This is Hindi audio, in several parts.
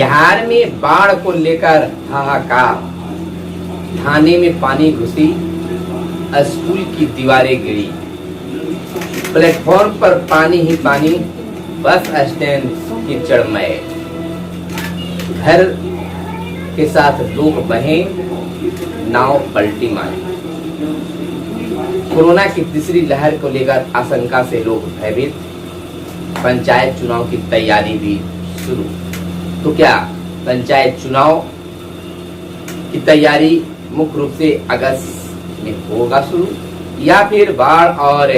बिहार में बाढ़ को लेकर हाहाकार, थाने में पानी घुसी, स्कूल की दीवारें गिरी, प्लेटफॉर्म पर पानी ही पानी, बस स्टैंड कीचड़मय, घर के साथ लोग बहे, नाव पलटी मारी। कोरोना की तीसरी लहर को लेकर आशंका से लोग भयभीत, पंचायत चुनाव की तैयारी भी शुरू। तो क्या पंचायत चुनाव की तैयारी मुख्य रूप से अगस्त में होगा शुरू, या फिर बाढ़ और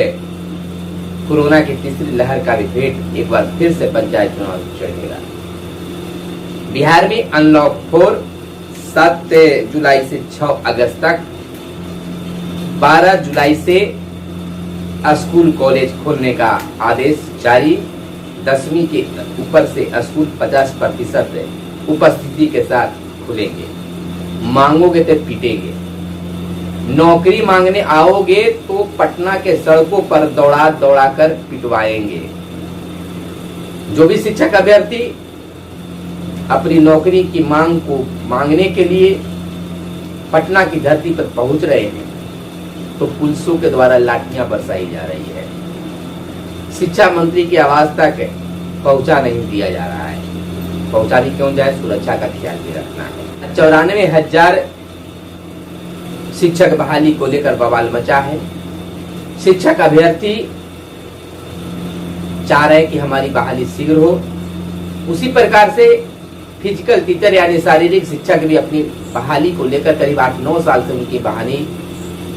कोरोना की तीसरी लहर का विभेद एक बार फिर से पंचायत चुनाव चढ़ेगा? बिहार में अनलॉक 4 7 जुलाई से 6 अगस्त तक, 12 जुलाई से स्कूल कॉलेज खोलने का आदेश जारी। 10वीं के ऊपर से स्कूल 50% उपस्थिति के साथ खुलेंगे। मांगोगे तो पीटेंगे। नौकरी मांगने आओगे तो पटना के सड़कों पर दौड़ा दौड़ा कर पिटवाएंगे। जो भी शिक्षक अभ्यर्थी अपनी नौकरी की मांग को मांगने के लिए पटना की धरती पर पहुंच रहे हैं तो पुलिसों के द्वारा लाठियां बरसाई जा रही है। शिक्षा मंत्री की आवाज तक पहुंचा नहीं दिया जा रहा है। पहुंचा भी क्यों जाए, सुरक्षा का ख्याल भी रखना है। 94,000 शिक्षक बहाली को लेकर बवाल मचा है। शिक्षक अभ्यर्थी चाह रहे कि हमारी बहाली शीघ्र हो। उसी प्रकार से फिजिकल टीचर यानी शारीरिक शिक्षक भी अपनी बहाली को लेकर करीब 8-9 साल से उनकी बहाली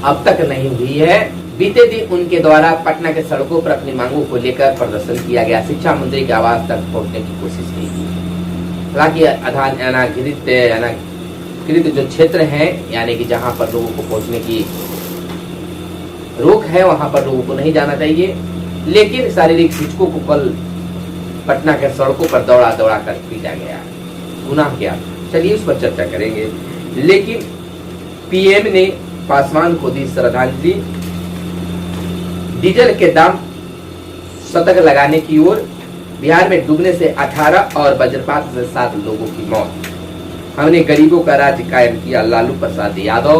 अब तक नहीं हुई है। बीते दिन उनके द्वारा पटना के सड़कों पर अपनी मांगों को लेकर प्रदर्शन किया गया। शिक्षा मंत्री की आवाज तक पहुंचने की कोशिश की। हालांकि अनाधिकृत जो क्षेत्र हैं यानी कि जहां पर लोगों को पहुंचने की रोक है वहां पर लोगों को नहीं जाना चाहिए, लेकिन शारीरिक शिक्षकों को कल पटना के सड़कों पर दौड़ा दौड़ा कर पीटा गया। गुनाह क्या? चलिए उस पर चर्चा करेंगे। लेकिन पीएम ने पासवान को दी श्रद्धांजलि। डीजल के दाम शतक लगाने की ओर। बिहार में डूबने से 18 और वज्रपात से 7 लोगों की मौत। हमने गरीबों का राज्य कायम किया, लालू प्रसाद यादव।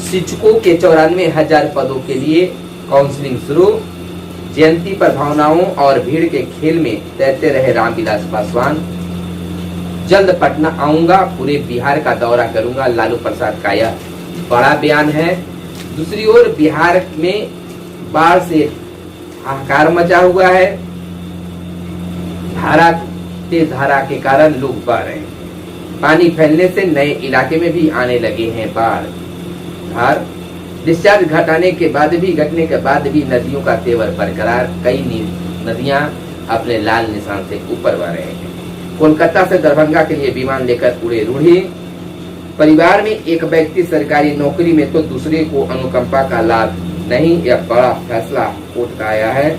शिक्षकों के 94,000 पदों के लिए काउंसलिंग शुरू। जयंती पर भावनाओं और भीड़ के खेल में तैरते रहे रामविलास पासवान। जल्द पटना आऊंगा, पूरे बिहार का दौरा करूंगा, लालू प्रसाद का यह बड़ा बयान है। दूसरी ओर बिहार में बाढ़ से हाहाकार मचा हुआ है। तेज धारा के कारण लोग बह रहे हैं। पानी फैलने से नए इलाके में भी आने लगे हैं बाढ़ धार। डिस्चार्ज घटने के बाद भी नदियों का तेवर बरकरार। कई नदियां अपने लाल निशान से ऊपर बह रहे हैं। कोलकाता से दरभंगा के लिए विमान लेकर उड़े रूढ़ी। परिवार में एक व्यक्ति सरकारी नौकरी में तो दूसरे को अनुकंपा का लाभ नहीं, यह बड़ा फैसला कोर्ट का आया है।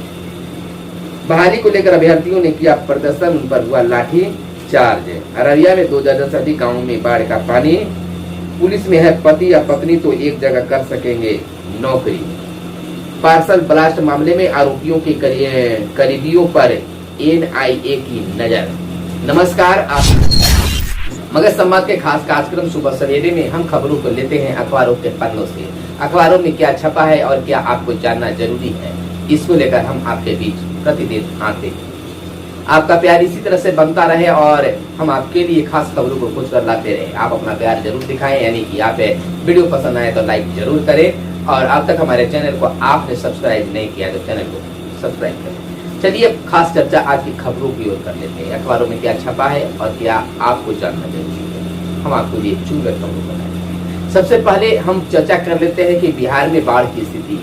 बहाली को लेकर अभ्यर्थियों ने किया प्रदर्शन, उन पर हुआ लाठी चार्ज। अररिया में 2 दर्जन से अधिक गाँवों में बाढ़ का पानी। पुलिस में है पति या पत्नी तो एक जगह कर सकेंगे नौकरी। पार्सल ब्लास्ट मामले में आरोपियों के करीबियों पर NIA की नजर। नमस्कार, आप मगध संवाद के खास कार्यक्रम सुबह सवेरे में हम खबरों को लेते हैं अखबारों के पन्नों से। अखबारों में क्या छपा है और क्या आपको जानना जरूरी है, इसको लेकर हम आपके बीच प्रतिदिन आते हैं। आपका प्यार इसी तरह से बनता रहे और हम आपके लिए खास खबरों को खोज कर लाते रहे। आप अपना प्यार जरूर दिखाएं, यानी कि आप वीडियो पसंद आए तो लाइक जरूर करें और अब तक हमारे चैनल को आपने सब्सक्राइब नहीं किया तो चैनल को सब्सक्राइब करें। चलिए खास चर्चा आज की खबरों की ओर कर लेते हैं। अखबारों में क्या छपा है और क्या आपको जानना जरूरी है, हम आपको लिए चुनकर खबरों बताएंगे। सबसे पहले हम चर्चा कर लेते हैं कि बिहार में बाढ़ की स्थिति।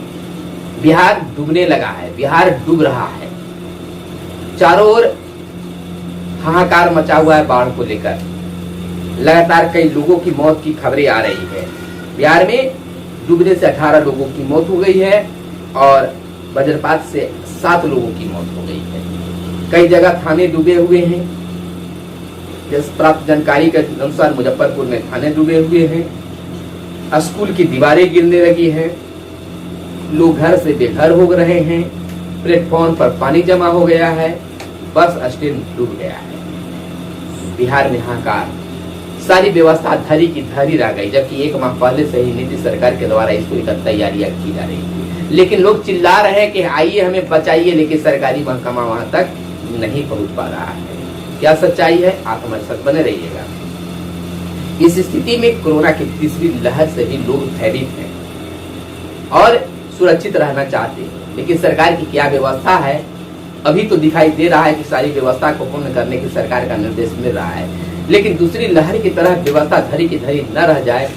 बिहार डूबने लगा है, बिहार डूब रहा है। चारों ओर हाहाकार मचा हुआ है बाढ़ को लेकर। लगातार कई लोगों की मौत की खबरें आ रही है। बिहार में डूबने से 18 लोगों की मौत हो गई है और वज्रपात से 7 लोगों की मौत हो गई है। कई जगह थाने डूबे हुए हैं। जैसे प्राप्त जानकारी के अनुसार मुजफ्फरपुर में थाने डूबे हुए हैं। स्कूल की दीवारें गिरने लगी हैं। लोग घर से बेघर हो रहे हैं। प्लेटफॉर्म पर पानी जमा हो गया है। बस स्टैंड डूब गया है। बिहार में हाहाकार, सारी व्यवस्था धरी की धरी रह गई, जबकि 1 माह पहले से ही नीतीश सरकार के द्वारा इसको लेकर तैयारियां की जा रही थी। लेकिन लोग चिल्ला रहे हैं कि आइए हमें बचाइए, लेकिन सरकारी महकमा वहां तक नहीं पहुंच पा रहा है। क्या सच्चाई है, आप हमारे साथ बने रहिएगा। इस स्थिति में कोरोना की तीसरी लहर से भी लोग भयभीत हैं और सुरक्षित रहना चाहते हैं, लेकिन सरकार की क्या व्यवस्था है? अभी तो दिखाई दे रहा है कि सारी व्यवस्था को पूर्ण करने की सरकार का निर्देश मिल रहा है, लेकिन दूसरी लहर की तरह व्यवस्था धरी की धरी न रह जाए,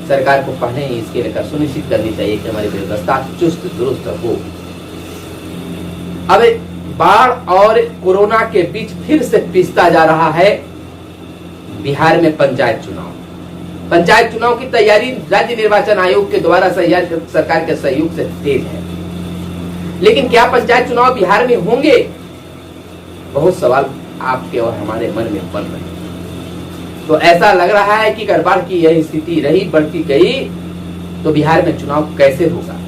सरकार को पहले ही इसके लेकर सुनिश्चित करनी चाहिए कि हमारी व्यवस्था चुस्त दुरुस्त हो। अब बाढ़ और कोरोना के बीच फिर से पिसता जा रहा है बिहार में पंचायत चुनाव। पंचायत चुनाव की तैयारी राज्य निर्वाचन आयोग के द्वारा सरकार के सहयोग से तेज है, लेकिन क्या पंचायत चुनाव बिहार में होंगे? बहुत सवाल आपके और हमारे मन में बन रहे हैं। तो ऐसा लग रहा है कि अगर बाढ़ की यह स्थिति रही बढ़ती गई तो बिहार में चुनाव कैसे होगा?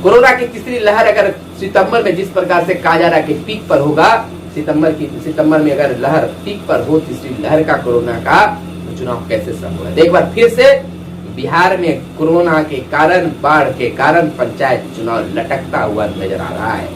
कोरोना की तीसरी लहर अगर सितंबर में जिस प्रकार से कहा जा रहा है कि पीक पर होगा, सितंबर में अगर लहर पीक पर हो तीसरी लहर का कोरोना का, तो चुनाव कैसे संभव है? एक बार फिर से बिहार में कोरोना के कारण, बाढ़ के कारण पंचायत चुनाव लटकता हुआ नजर आ रहा है।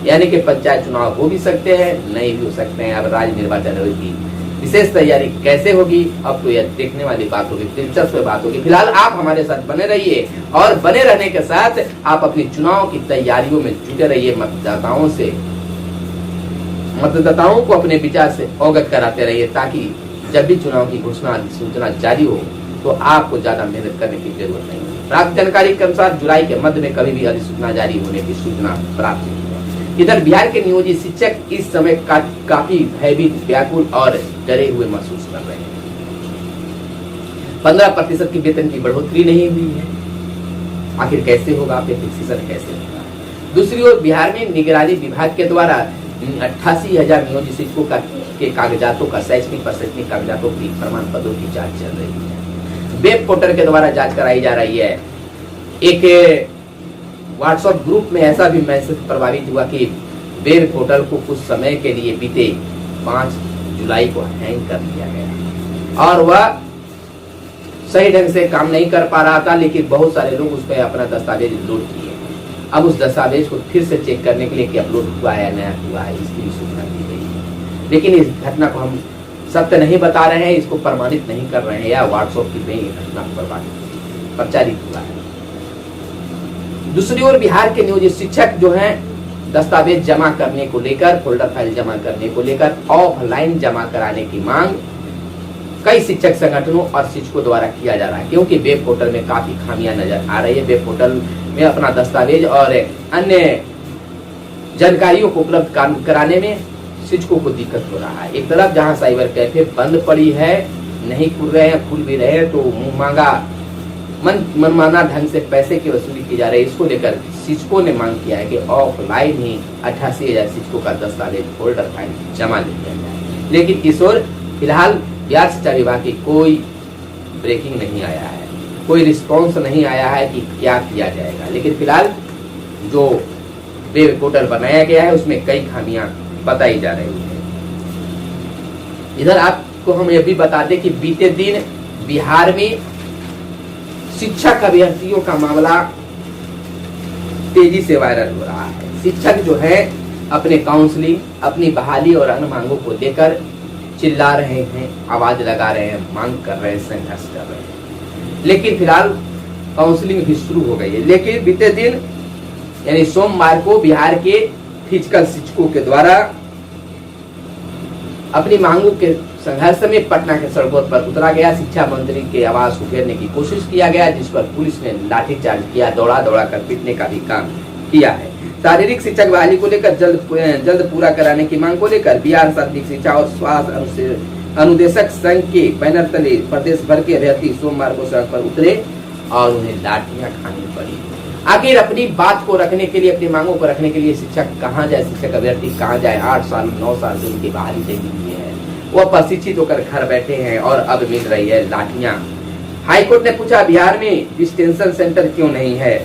यानी कि पंचायत चुनाव हो भी सकते हैं, नहीं भी हो सकते हैं। अब राज्य निर्वाचन आयोग की विशेष तैयारी कैसे होगी, अब तो यह देखने वाली बात होगी, दिलचस्प बात होगी। फिलहाल आप हमारे साथ बने रहिए और बने रहने के साथ आप अपनी चुनाव की तैयारियों में जुटे रहिए। मतदाताओं को अपने विचार से अवगत कराते रहिए, ताकि जब भी चुनाव की घोषणा सूचना जारी हो तो आपको ज्यादा मेहनत करने की जरूरत नहीं है। प्राप्त जानकारी के अनुसार जुलाई के मध्य में कभी भी अधिसूचना जारी होने की सूचना प्राप्त नहीं है। इधर बिहार के नियोजित शिक्षक इस समय काफी भयभीत, व्याकुल और डरे हुए महसूस कर रहे हैं। 15% की वेतन की बढ़ोतरी नहीं हुई है। आखिर कैसे होगा, फिक्सेशन कैसे होगा? दूसरी ओर बिहार में निगरानी विभाग के द्वारा 88,000 नियोजित शिक्षकों के कागजातों का शैक्षणिक प्रशैक्षणिक कागजातों की प्रमाण पत्रों की जांच चल रही है। वेब पोर्टल के द्वारा जांच कराई जा रही है। एक व्हाट्सएप ग्रुप में ऐसा भी मैसेज प्रभावित हुआ कि वेब पोर्टल को कुछ समय के लिए बीते 5 जुलाई को हैंग कर दिया गया और वह सही ढंग से काम नहीं कर पा रहा था, लेकिन बहुत सारे लोग उस पर अपना दस्तावेज लोड किए। अब उस दस्तावेज को फिर से चेक करने के लिए कि अपलोड हुआ है या नहीं हुआ है, इसकी सूचना दी गई है। लेकिन इस घटना को हम सत्य नहीं बता रहे हैं, इसको प्रमाणित नहीं कर रहे हैं, या व्हाट्सएप की में घटना प्रचारित हुआ है। दूसरी ओर बिहार के नियोजित शिक्षक जो हैं, दस्तावेज जमा करने को लेकर, फोल्डर फाइल जमा करने को लेकर ऑफलाइन जमा कराने की मांग कई शिक्षक संगठनों और शिक्षकों द्वारा किया जा रहा है, क्योंकि वेब पोर्टल में काफी खामियां नजर आ रही है। वेब पोर्टल में अपना दस्तावेज और अन्य जानकारियों को उपलब्ध कराने में शिक्षकों को दिक्कत हो रहा है। एक तरफ जहां साइबर कैफे बंद पड़ी है, नहीं खुल रहे हैं, खुल भी रहे हैं तो मनमाना ढंग से पैसे की वसूली की जा रही है। इसको लेकर शिक्षकों ने मांग किया है कि ऑफलाइन ही 88,000 शिक्षकों का दस्तावेज फोल्डर फाइल जमा लिया जाए। लेकिन इस ओर फिलहाल बिहार शिक्षा विभाग की कोई ब्रेकिंग नहीं आया है, कोई रिस्पॉन्स नहीं आया है कि क्या किया जाएगा। लेकिन फिलहाल जो वेब पोर्टल बनाया गया है उसमें कई खामियां बताई जा रही है। इधर आपको हम यह भी बता दें कि बीते दिन बिहार में शिक्षक अभ्यर्थियों का मामला तेजी से वायरल हो रहा है। शिक्षक जो है अपने काउंसलिंग, अपनी बहाली और अन्य मांगों को लेकर चिल्ला रहे हैं, आवाज लगा रहे हैं, मांग कर रहे हैं, संघर्ष कर रहे हैं। लेकिन फिलहाल काउंसलिंग भी शुरू हो गई है। लेकिन बीते दिन यानी सोमवार को बिहार के फिजिकल शिक्षकों के द्वारा अपनी मांगों के संघर्ष में पटना के सड़कों पर उतरा गया। शिक्षा मंत्री के आवास को घेरने की कोशिश किया गया, जिस पर पुलिस ने लाठीचार्ज किया, दौड़ा कर पीटने का भी काम किया है। शारीरिक शिक्षक बहाली को लेकर जल्द पूरा कराने की मांग को लेकर बिहार शारीरिक शिक्षा और स्वास्थ्य अनुदेशक संघ के बैनर तले प्रदेश भर के अभ्यर्थी सोमवार को सड़क पर उतरे और उन्हें लाठियां खानी पड़ी। आखिर अपनी बात को रखने के लिए, अपनी मांगों को रखने के लिए शिक्षक कहाँ जाए, शिक्षक अभ्यर्थी कहाँ जाए? 8 साल 9 साल से उनकी बहाली नहीं हुई है, वो प्रशिक्षित होकर घर बैठे हैं और अब मिल रही है लाठियां। हाईकोर्ट ने पूछा बिहार में डिटेंशन सेंटर क्यों नहीं है?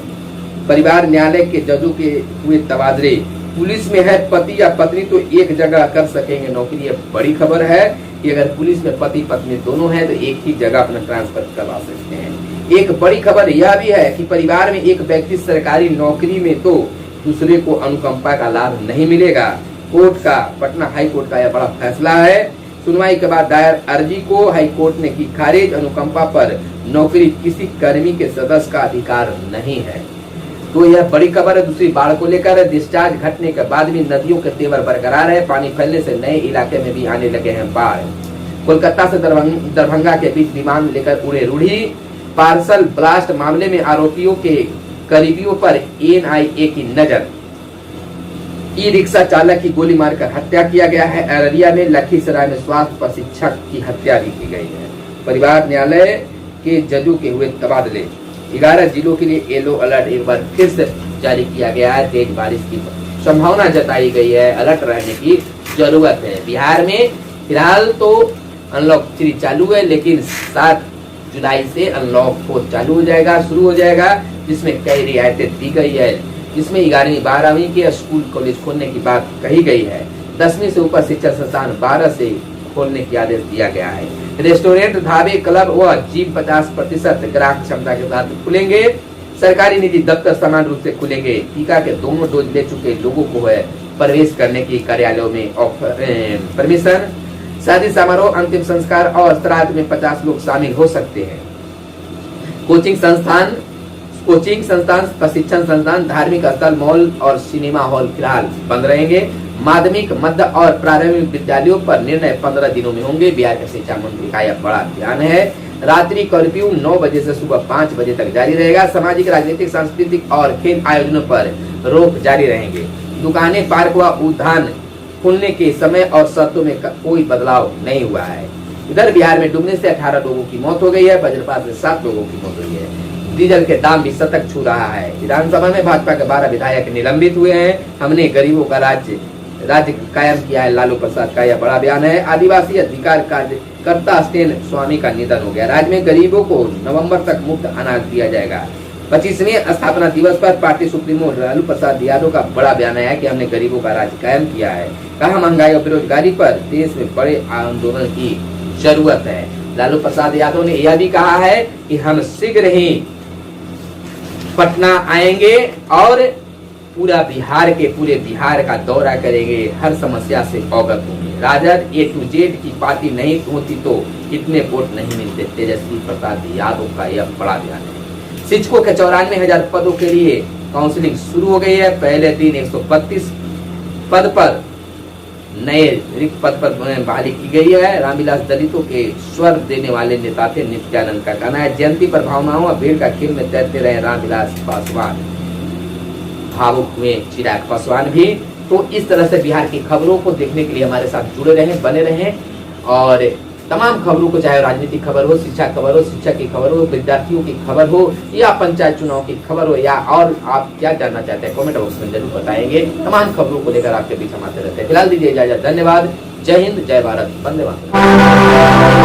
परिवार न्यायालय के जजों के हुए तबादले। पुलिस में है पति या पत्नी तो एक जगह कर सकेंगे नौकरी, बड़ी खबर है। कि अगर पुलिस में पति पत्नी दोनों हैं तो एक ही जगह अपना ट्रांसफर करवा सकते हैं। एक बड़ी खबर यह भी है कि परिवार में एक व्यक्ति सरकारी नौकरी में तो दूसरे को अनुकंपा का लाभ नहीं मिलेगा। कोर्ट का, पटना हाई कोर्ट का यह बड़ा फैसला है। सुनवाई के बाद दायर अर्जी को हाई कोर्ट ने की खारिज। अनुकंपा पर नौकरी किसी कर्मी के सदस्य का अधिकार नहीं है। तो यह बड़ी खबर है। दूसरी बाढ़ को लेकर डिस्चार्ज घटने के बाद भी नदियों के तेवर बरकरार है। पानी फैलने से नए इलाके में भी आने लगे हैं बाढ़। कोलकाता से दरभंगा के बीच विमान लेकर उड़े रूढ़ी। पार्सल ब्लास्ट मामले में आरोपियों के करीबियों पर एनआईए की नजर। ई रिक्शा चालक की गोली मारकर हत्या किया गया है। अररिया में लखीसराय में स्वास्थ्य प्रशिक्षक की हत्या भी की गई है। परिवार न्यायालय के जजों के हुए तबादले। 11 जिलों के लिए येलो अलर्ट एक बार फिर से जारी किया गया है। तेज बारिश की संभावना जताई गई है। अलर्ट रहने की जरूरत है। बिहार में फिलहाल तो अनलॉक 3 चालू है, लेकिन 7 जुलाई से अनलॉक 4 चालू हो जाएगा, शुरू हो जाएगा, जिसमें कई रियायतें दी गई है। जिसमें 11वीं 12वीं के स्कूल कॉलेज खोलने की बात कही गई है। 10वीं से ऊपर शिक्षा संस्थान 12 से खोलने की आदेश दिया गया है। रेस्टोरेंट, ढाबे, क्लब व जिम 50% ग्राहक क्षमता के साथ खुलेंगे। सरकारी निजी दफ्तर समान रूप से खुलेंगे। टीका के दोनों डोज ले चुके लोगों को है प्रवेश करने की कार्यालयों में परमिशन। शादी समारोह, अंतिम संस्कार और श्राद्ध में 50 लोग शामिल हो सकते हैं। कोचिंग संस्थान, प्रशिक्षण संस्थान, धार्मिक स्थल, मॉल और सिनेमा हॉल फिलहाल बंद रहेंगे। माध्यमिक, मध्य और प्रारंभिक विद्यालयों पर निर्णय 15 दिनों में होंगे। बिहार के शिक्षा मंत्री का यह बड़ा ध्यान है। रात्रि कर्फ्यू 9 बजे से सुबह 5 बजे तक जारी रहेगा। सामाजिक, राजनीतिक, सांस्कृतिक और खेल आयोजनों पर रोक जारी रहेंगे। दुकानें, पार्क व उद्यान खुलने के समय और शर्तों में कोई बदलाव नहीं हुआ है। इधर बिहार में डूबने से 18 लोगों की मौत हो गई है। वज्रपात से 7 लोगों की मौत हुई है। डीजल के दाम भी शतक छू रहा है। विधानसभा में भाजपा के 12 विधायक निलंबित हुए हैं। हमने गरीबों का राज्य कायम किया है, लालू प्रसाद का यह बड़ा बयान है। आदिवासी अधिकार कार्यकर्ता स्टेन स्वामी का निधन हो गया। राज्य में गरीबों को नवंबर तक मुफ्त अनाज दिया जाएगा। 25वें स्थापना दिवस पर पार्टी सुप्रीमो लालू प्रसाद यादव का बड़ा बयान है कि हमने गरीबों का राज्य कायम किया है। कहा, महंगाई और बेरोजगारी पर देश में बड़े आंदोलन की जरूरत है। लालू प्रसाद यादव ने यह भी कहा है कि हम शीघ्र ही पटना आएंगे और पूरे बिहार का दौरा करेंगे, हर समस्या से अवगत होंगे। राजद A to Z की पार्टी नहीं होती तो इतने वोट नहीं मिलते। तेजस्वी प्रसाद यादव का यह बड़ा बयान है। शिक्षकों के 94,000 पदों के लिए काउंसलिंग शुरू हो गई है। पहले दिन 132 पद पर नए रिक्त पद पर बहाली की गई है। रामविलास दलितों के स्वर देने वाले नेता थे, नित्यानंद का कहना है। जयंती पर भावनाओं और भीड़ का खेल में तैरते रहे रामविलास पासवान, भावुक हुए चिराग पासवान भी। तो इस तरह से बिहार की खबरों को देखने के लिए हमारे साथ जुड़े रहें, बने रहें और तमाम खबरों को, चाहे राजनीतिक खबर हो, शिक्षा खबर हो, शिक्षा की खबर हो, विद्यार्थियों की खबर हो या पंचायत चुनाव की खबर हो या और आप क्या जानना चाहते हैं कमेंट बॉक्स में जरूर बताएंगे। तमाम खबरों को लेकर आपके बीच हम आते रहते हैं। फिलहाल दीजिए इजाजत। धन्यवाद। जय हिंद, जय भारत, वंदे मातरम।